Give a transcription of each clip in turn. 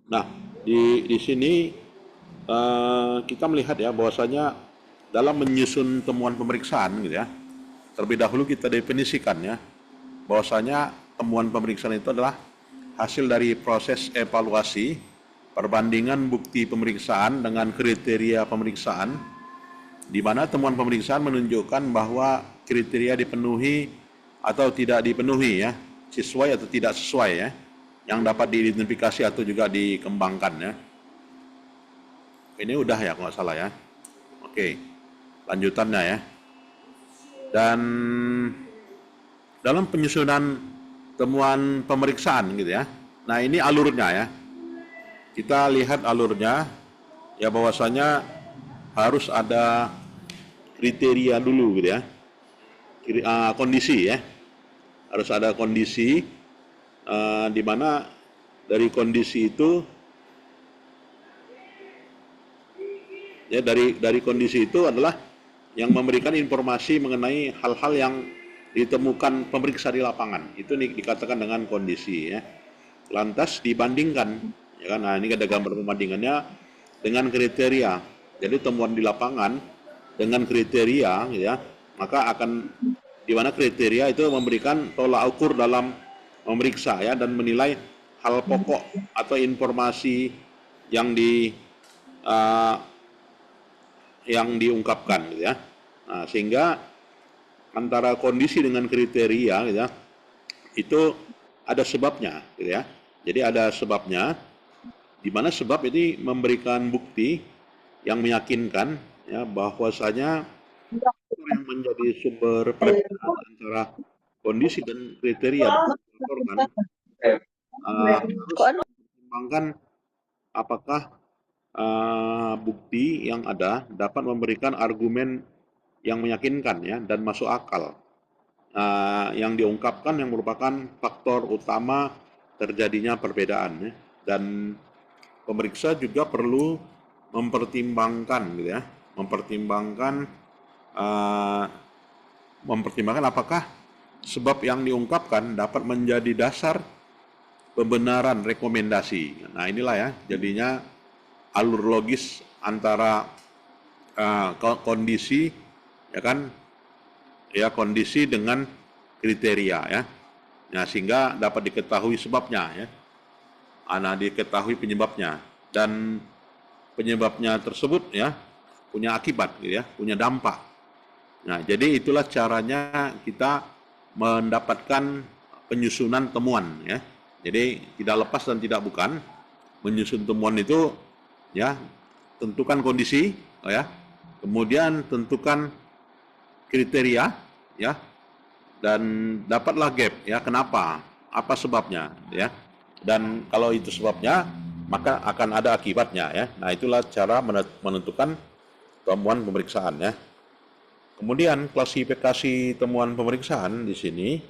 Nah, di sini kita melihat ya bahwasanya dalam menyusun temuan pemeriksaan gitu ya, terlebih dahulu kita definisikan ya bahwasanya temuan pemeriksaan itu adalah hasil dari proses evaluasi perbandingan bukti pemeriksaan dengan kriteria pemeriksaan, di mana temuan pemeriksaan menunjukkan bahwa kriteria dipenuhi atau tidak dipenuhi ya, sesuai atau tidak sesuai ya, yang dapat diidentifikasi atau juga dikembangkan ya. Ini udah ya kalau nggak salah ya. Oke, lanjutannya ya. Dan dalam penyusunan temuan pemeriksaan gitu ya. Nah ini alurnya ya. Kita lihat alurnya ya bahwasanya harus ada kriteria dulu gitu ya. Kondisi ya. Harus ada kondisi di mana dari kondisi itu ya dari kondisi itu adalah yang memberikan informasi mengenai hal-hal yang ditemukan pemeriksa di lapangan. Itu dikatakan dengan kondisi ya. Lantas dibandingkan ya kan. Nah, ini ada gambar pembandingannya dengan kriteria. Jadi temuan di lapangan dengan kriteria ya, maka akan di mana kriteria itu memberikan tolak ukur dalam memeriksa ya dan menilai hal pokok atau informasi yang uh, diungkapkan gitu ya. Nah, sehingga antara kondisi dengan kriteria gitu ya, itu ada sebabnya gitu ya. Jadi ada sebabnya di mana sebab ini memberikan bukti yang meyakinkan ya bahwasanya yang menjadi sumber perbedaan antara kondisi dan kriteria dilaporkan harus mempertimbangkan apakah bukti yang ada dapat memberikan argumen yang meyakinkan ya dan masuk akal. Yang diungkapkan yang merupakan faktor utama terjadinya perbedaan ya. Dan pemeriksa juga perlu mempertimbangkan gitu ya, uh, mempertimbangkan apakah sebab yang diungkapkan dapat menjadi dasar pembenaran rekomendasi. Nah inilah ya jadinya alur logis antara kondisi ya kan ya kondisi dengan kriteria ya. Nah sehingga dapat diketahui sebabnya ya. Nah diketahui penyebabnya dan penyebabnya tersebut ya punya akibat gitu ya, punya dampak. Nah, jadi itulah caranya kita mendapatkan penyusunan temuan ya. Jadi tidak lepas dan tidak bukan menyusun temuan itu ya, tentukan kondisi ya. Kemudian tentukan kriteria ya dan dapatlah gap ya, kenapa? Apa sebabnya ya. Dan kalau itu sebabnya maka akan ada akibatnya ya. Nah, itulah cara menentukan temuan pemeriksaan ya. Kemudian klasifikasi temuan pemeriksaan di sini.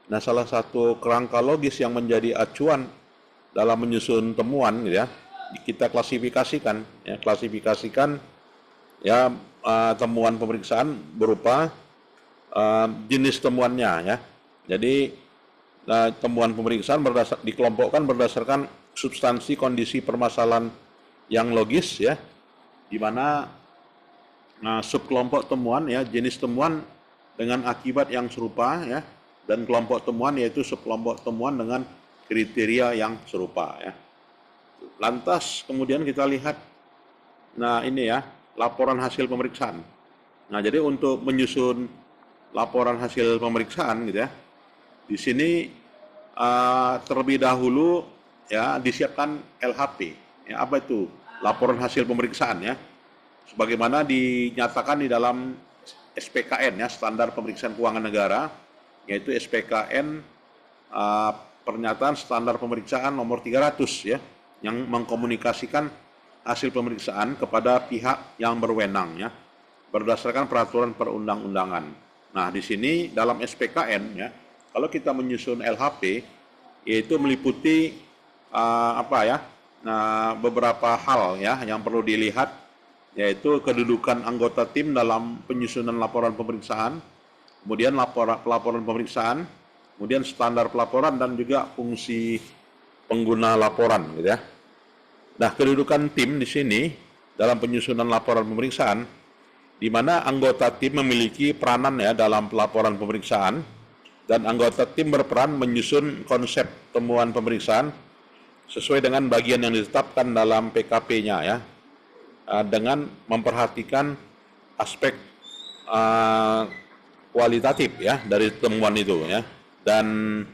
Nah, salah satu kerangka logis yang menjadi acuan dalam menyusun temuan ya, kita klasifikasikan ya, temuan pemeriksaan berupa jenis temuannya ya. Jadi temuan pemeriksaan dikelompokkan berdasarkan substansi kondisi permasalahan yang logis ya, di mana subkelompok temuan ya, jenis temuan dengan akibat yang serupa ya, dan kelompok temuan yaitu subkelompok temuan dengan kriteria yang serupa ya. Lantas kemudian kita lihat, nah ini ya, laporan hasil pemeriksaan. Nah jadi untuk menyusun laporan hasil pemeriksaan gitu ya, di sini terlebih dahulu ya disiapkan LHP. Ya, apa itu? Laporan hasil pemeriksaan ya. Sebagaimana dinyatakan di dalam SPKN ya, Standar Pemeriksaan Keuangan Negara, yaitu SPKN Pernyataan Standar Pemeriksaan nomor 300 ya, yang mengkomunikasikan hasil pemeriksaan kepada pihak yang berwenang ya, berdasarkan peraturan perundang-undangan. Nah, di sini dalam SPKN ya, kalau kita menyusun LHP, yaitu meliputi beberapa hal ya yang perlu dilihat, yaitu kedudukan anggota tim dalam penyusunan laporan pemeriksaan, kemudian pelaporan pemeriksaan, kemudian standar pelaporan dan juga fungsi pengguna laporan gitu ya. Nah, kedudukan tim di sini dalam penyusunan laporan pemeriksaan, di mana anggota tim memiliki peranan ya dalam pelaporan pemeriksaan, dan anggota tim berperan menyusun konsep temuan pemeriksaan sesuai dengan bagian yang ditetapkan dalam PKP-nya ya, dengan memperhatikan aspek kualitatif ya dari temuan itu ya, dan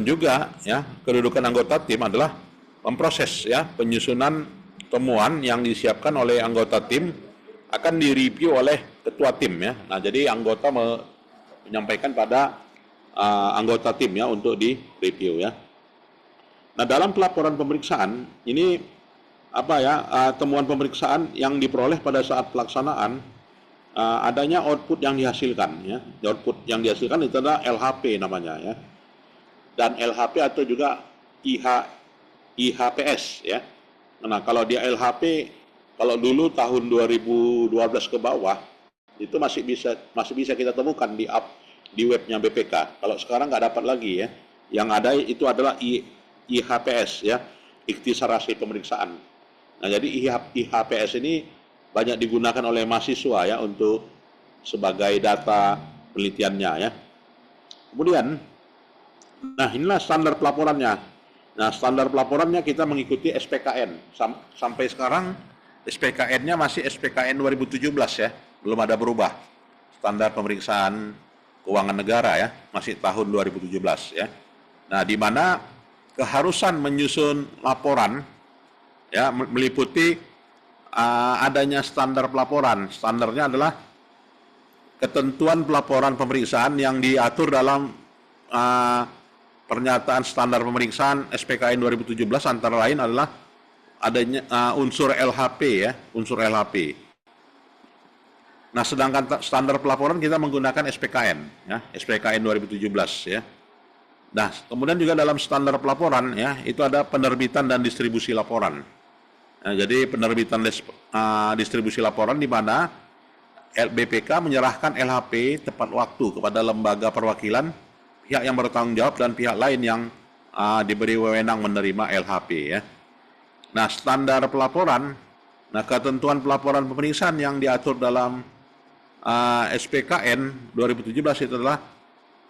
juga ya kedudukan anggota tim adalah memproses ya penyusunan temuan yang disiapkan oleh anggota tim akan direview oleh ketua tim ya. Nah, jadi anggota menyampaikan pada anggota tim ya untuk direview ya. Nah, dalam pelaporan pemeriksaan ini apa ya temuan pemeriksaan yang diperoleh pada saat pelaksanaan adanya output yang dihasilkan ya. Output yang dihasilkan itu adalah LHP namanya ya. Dan LHP atau juga IHPS ya. Nah, kalau dia LHP, kalau dulu tahun 2012 ke bawah itu masih bisa kita temukan di webnya BPK. Kalau sekarang nggak dapat lagi ya. Yang ada itu adalah IHPS ya, ikhtisar hasil pemeriksaan. Nah, jadi IHPS ini banyak digunakan oleh mahasiswa ya untuk sebagai data penelitiannya ya. Kemudian, nah inilah standar pelaporannya. Nah, standar pelaporannya kita mengikuti SPKN. Sampai sekarang SPKN-nya masih SPKN 2017 ya, belum ada berubah. Standar pemeriksaan keuangan negara ya, masih tahun 2017 ya. Nah, di mana keharusan menyusun laporan ya meliputi adanya standar pelaporan. Standarnya adalah ketentuan pelaporan pemeriksaan yang diatur dalam pernyataan standar pemeriksaan SPKN 2017 antara lain adalah adanya unsur LHP ya, unsur LHP. Nah, sedangkan standar pelaporan kita menggunakan SPKN ya, SPKN 2017 ya. Nah, kemudian juga dalam standar pelaporan ya, itu ada penerbitan dan distribusi laporan. Nah, jadi penerbitan distribusi laporan di mana BPK menyerahkan LHP tepat waktu kepada lembaga perwakilan, pihak yang bertanggung jawab dan pihak lain yang diberi wewenang menerima LHP ya. Nah, standar pelaporan, nah ketentuan pelaporan pemeriksaan yang diatur dalam SPKN 2017 itu adalah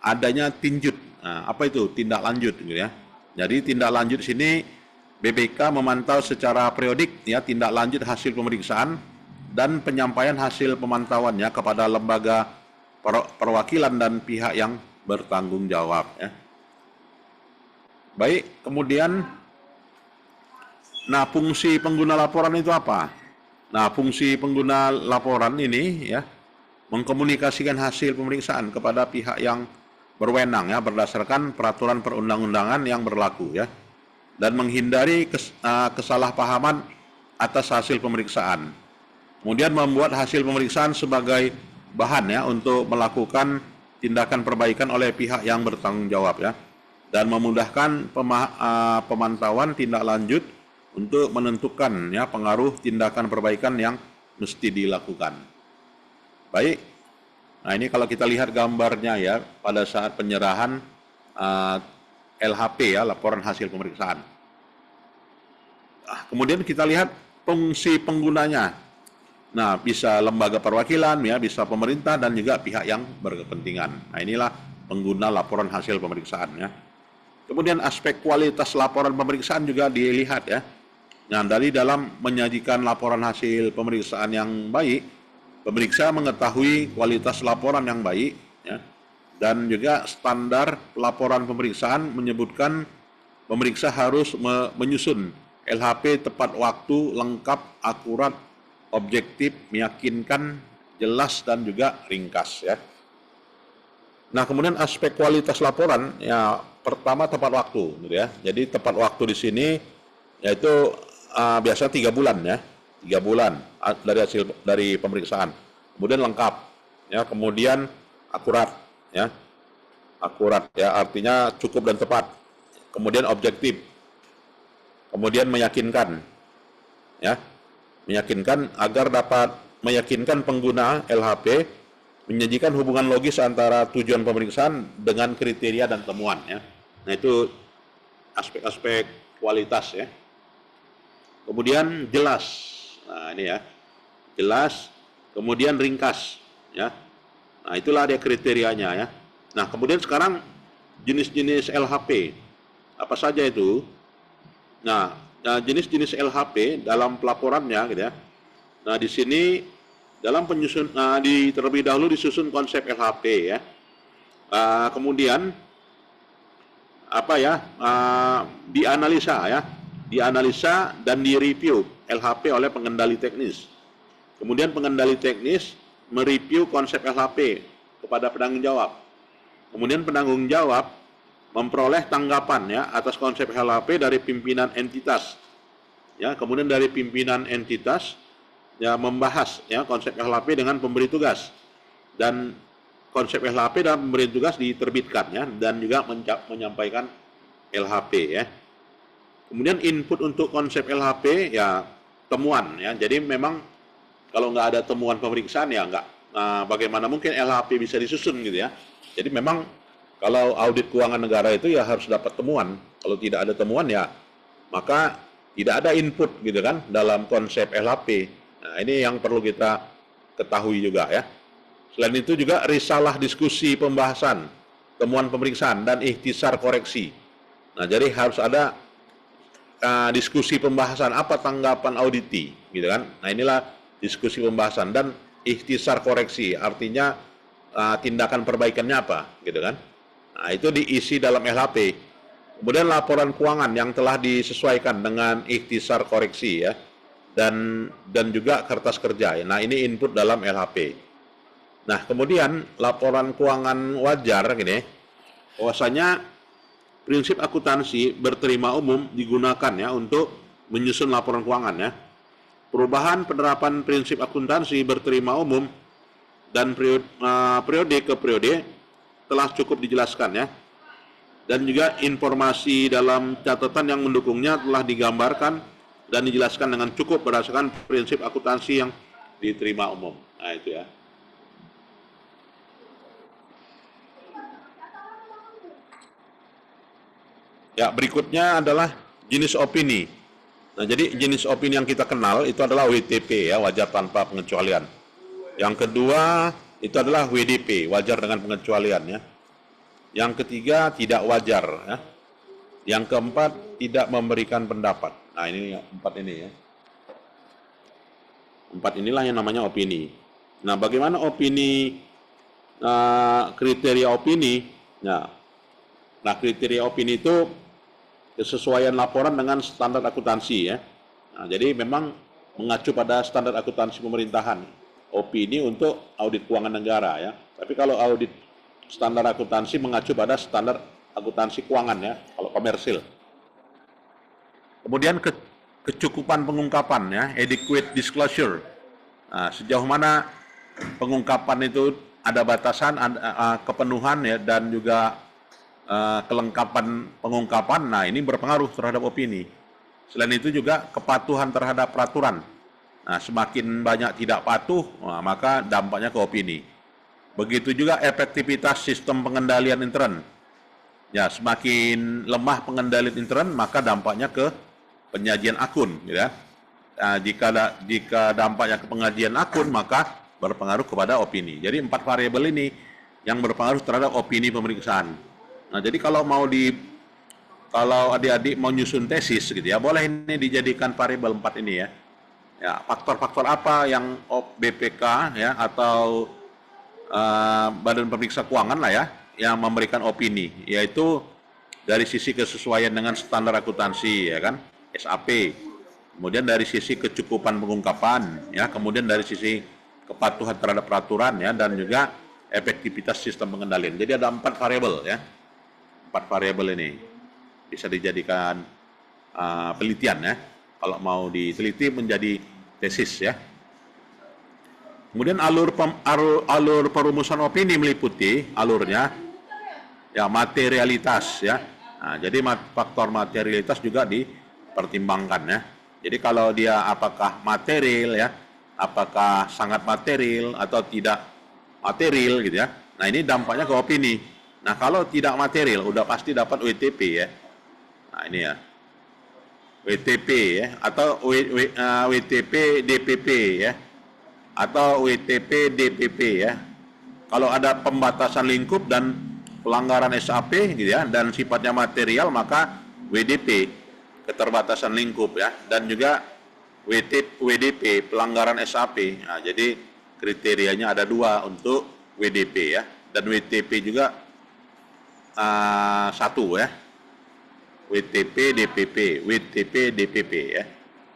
adanya tinjut. Nah, apa itu? Tindak lanjut gitu ya. Jadi tindak lanjut sini BPK memantau secara periodik ya tindak lanjut hasil pemeriksaan dan penyampaian hasil pemantauannya kepada lembaga perwakilan dan pihak yang bertanggung jawab ya. Baik, kemudian nah fungsi pengguna laporan itu apa? Nah, fungsi pengguna laporan ini ya mengkomunikasikan hasil pemeriksaan kepada pihak yang berwenang ya berdasarkan peraturan perundang-undangan yang berlaku ya, dan menghindari kesalahpahaman atas hasil pemeriksaan. Kemudian membuat hasil pemeriksaan sebagai bahan ya untuk melakukan tindakan perbaikan oleh pihak yang bertanggung jawab ya, dan memudahkan pemantauan tindak lanjut untuk menentukan ya pengaruh tindakan perbaikan yang mesti dilakukan. Baik, nah ini kalau kita lihat gambarnya ya pada saat penyerahan LHP ya, laporan hasil pemeriksaan. Kemudian kita lihat fungsi penggunanya. Nah, bisa lembaga perwakilan ya, bisa pemerintah dan juga pihak yang berkepentingan. Nah, inilah pengguna laporan hasil pemeriksaan ya. Kemudian aspek kualitas laporan pemeriksaan juga dilihat ya. Nah, dari dalam menyajikan laporan hasil pemeriksaan yang baik, pemeriksa mengetahui kualitas laporan yang baik ya. Dan juga standar laporan pemeriksaan menyebutkan pemeriksa harus menyusun LHP tepat waktu, lengkap, akurat, objektif, meyakinkan, jelas dan juga ringkas ya. Nah, kemudian aspek kualitas laporan ya pertama tepat waktu gitu ya. Jadi tepat waktu di sini yaitu biasa 3 bulan ya. 3 bulan dari pemeriksaan. Kemudian lengkap ya, kemudian akurat ya. Akurat ya artinya cukup dan tepat. Kemudian objektif. Kemudian meyakinkan ya. Meyakinkan agar dapat meyakinkan pengguna LHP menyajikan hubungan logis antara tujuan pemeriksaan dengan kriteria dan temuan ya. Nah, itu aspek-aspek kualitas ya. kemudian jelas. Nah, ini ya, jelas, kemudian ringkas, ya. Nah, itulah dia kriterianya ya. Nah, kemudian sekarang jenis-jenis LHP apa saja itu? Nah, jenis-jenis LHP dalam pelaporannya gitu ya. Nah, di sini dalam penyusun terlebih dahulu disusun konsep LHP ya. Kemudian apa ya? Dianalisa ya. Dianalisa dan direview LHP oleh pengendali teknis. Kemudian pengendali teknis mereview konsep LHP kepada penanggung jawab. Kemudian penanggung jawab memperoleh tanggapan ya atas konsep LHP dari pimpinan entitas. Ya, kemudian dari pimpinan entitas ya membahas ya konsep LHP dengan pemberi tugas. Dan konsep LHP dan pemberi tugas diterbitkan ya dan juga menyampaikan LHP ya. Kemudian input untuk konsep LHP ya temuan ya. Jadi memang kalau nggak ada temuan pemeriksaan ya nggak, bagaimana mungkin LHP bisa disusun gitu ya. Jadi memang kalau audit keuangan negara itu ya harus dapat temuan. Kalau tidak ada temuan ya maka tidak ada input gitu kan dalam konsep LHP. Nah, ini yang perlu kita ketahui juga ya. Selain itu juga risalah diskusi pembahasan, temuan pemeriksaan dan ikhtisar koreksi. Nah, jadi harus ada diskusi pembahasan apa tanggapan auditi gitu kan. Nah, inilah diskusi pembahasan dan ikhtisar koreksi, artinya tindakan perbaikannya apa gitu kan. Nah, itu diisi dalam LHP. Kemudian laporan keuangan yang telah disesuaikan dengan ikhtisar koreksi ya. Dan juga kertas kerja. Nah, ini input dalam LHP. Nah, kemudian laporan keuangan wajar gini. Bahwasanya prinsip akuntansi berterima umum digunakan ya untuk menyusun laporan keuangan ya. Perubahan penerapan prinsip akuntansi berterima umum dan periode ke periode telah cukup dijelaskan ya. Dan juga informasi dalam catatan yang mendukungnya telah digambarkan dan dijelaskan dengan cukup berdasarkan prinsip akuntansi yang diterima umum. Nah, itu ya. Ya, berikutnya adalah jenis opini. Nah, jadi jenis opini yang kita kenal itu adalah WTP ya, wajar tanpa pengecualian. Yang kedua itu adalah WDP, wajar dengan pengecualian ya. Yang ketiga tidak wajar ya. Yang keempat tidak memberikan pendapat. Nah, ini empat ini ya. Empat inilah yang namanya opini. Nah, bagaimana opini, kriteria opini? Nah, kriteria opini itu kesesuaian laporan dengan standar akuntansi ya. Nah, jadi memang mengacu pada standar akuntansi pemerintahan. Opini untuk audit keuangan negara ya. Tapi kalau audit standar akuntansi mengacu pada standar akuntansi keuangan ya, kalau komersil. Kemudian kecukupan pengungkapan ya, adequate disclosure. Nah, sejauh mana pengungkapan itu ada batasan, kepenuhan ya, dan juga kelengkapan pengungkapan. Nah, ini berpengaruh terhadap opini. Selain itu juga kepatuhan terhadap peraturan. Nah, semakin banyak tidak patuh, maka dampaknya ke opini. Begitu juga efektivitas sistem pengendalian intern. Ya, semakin lemah pengendalian intern, maka dampaknya ke penyajian akun, ya. Nah, jika dampaknya ke pengajian akun, maka berpengaruh kepada opini. Jadi 4 variabel ini yang berpengaruh terhadap opini pemeriksaan. Nah, jadi kalau adik-adik mau nyusun tesis gitu ya, boleh ini dijadikan variabel 4 ini ya. Ya, faktor-faktor apa yang BPK ya atau Badan Pemeriksa Keuangan lah ya yang memberikan opini, yaitu dari sisi kesesuaian dengan standar akuntansi ya kan, SAP. Kemudian dari sisi kecukupan pengungkapan ya, kemudian dari sisi kepatuhan terhadap peraturan ya, dan juga efektivitas sistem pengendalian. Jadi ada 4 variabel ya. 4 variabel ini bisa dijadikan penelitian ya. Kalau mau diteliti menjadi tesis ya. Kemudian alur perumusan opini meliputi alurnya ya materialitas ya. Nah, jadi faktor materialitas juga dipertimbangkan ya. Jadi kalau dia apakah material ya, apakah sangat material atau tidak material gitu ya. Nah, ini dampaknya ke opini. Nah, kalau tidak material udah pasti dapat WTP ya. Nah, ini ya. WTP ya, atau WTP DPP ya, atau WTP DPP ya. Kalau ada pembatasan lingkup dan pelanggaran SAP gitu ya, dan sifatnya material, maka WDP keterbatasan lingkup ya, dan juga WDP pelanggaran SAP. Nah, jadi kriterianya ada dua untuk WDP ya, dan WTP juga satu ya. WTP, DPP, WTP, DPP ya.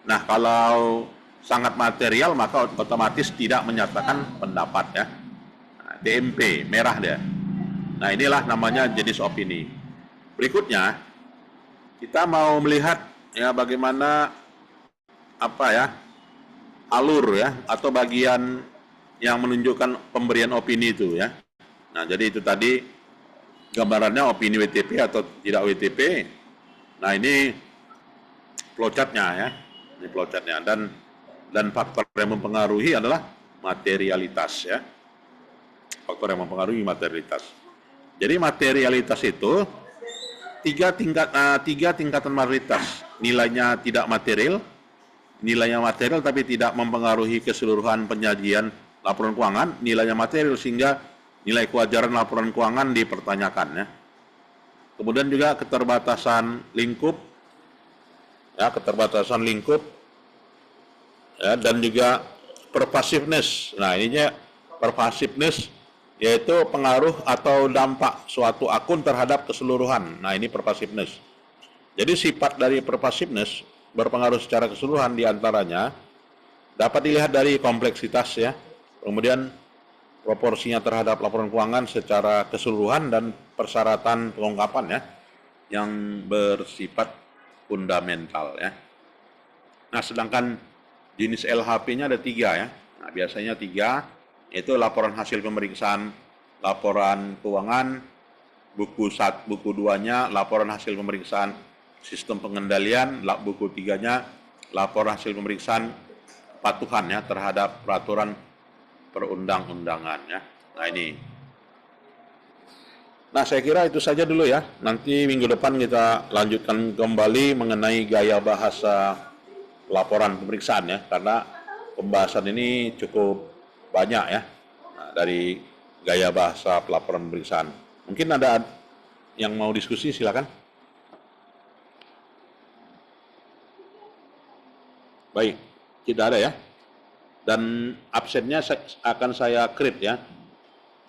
Nah, kalau sangat material maka otomatis tidak menyatakan pendapat ya. Nah, DMP, merah dia. Nah, inilah namanya jenis opini. Berikutnya, kita mau melihat ya bagaimana apa ya alur ya atau bagian yang menunjukkan pemberian opini itu ya. Nah, jadi itu tadi gambarannya opini WTP atau tidak WTP. Nah, ini flowchart-nya ya. Ini flowchart-nya, dan faktor yang mempengaruhi adalah materialitas ya. Faktor yang mempengaruhi materialitas. Jadi materialitas itu tiga tingkatan materialitas. Nilainya tidak material, nilainya material tapi tidak mempengaruhi keseluruhan penyajian laporan keuangan, nilainya material sehingga nilai kewajaran laporan keuangan dipertanyakan ya. Kemudian juga keterbatasan lingkup ya, keterbatasan lingkup ya, dan juga pervasiveness. Nah, ininya pervasiveness yaitu pengaruh atau dampak suatu akun terhadap keseluruhan. Nah, ini pervasiveness. Jadi sifat dari pervasiveness berpengaruh secara keseluruhan diantaranya dapat dilihat dari kompleksitas ya, kemudian proporsinya terhadap laporan keuangan secara keseluruhan dan persyaratan pengungkapan ya yang bersifat fundamental ya. Nah, sedangkan jenis LHP-nya ada tiga ya. Nah, biasanya tiga, yaitu laporan hasil pemeriksaan, laporan keuangan, buku 2-nya, laporan hasil pemeriksaan sistem pengendalian, buku 3-nya, laporan hasil pemeriksaan patuhan ya terhadap peraturan perundang-undangan ya. Nah, ini. Nah, saya kira itu saja dulu ya. Nanti minggu depan kita lanjutkan kembali mengenai gaya bahasa laporan pemeriksaan ya, karena pembahasan ini cukup banyak ya. Nah, dari gaya bahasa pelaporan pemeriksaan. Mungkin ada yang mau diskusi, silakan. Baik, tidak ada ya. Dan absennya akan saya create ya.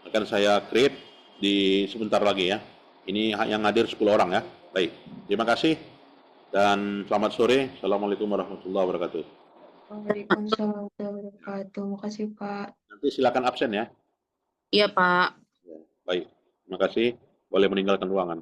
Akan saya create di sebentar lagi ya. Ini yang hadir 10 orang ya. Baik, terima kasih dan selamat sore. Assalamualaikum warahmatullahi wabarakatuh. Waalaikumsalam warahmatullahi wabarakatuh. Makasih, Pak. Nanti silakan absen ya. Iya, Pak. Baik, terima kasih. Boleh meninggalkan ruangan.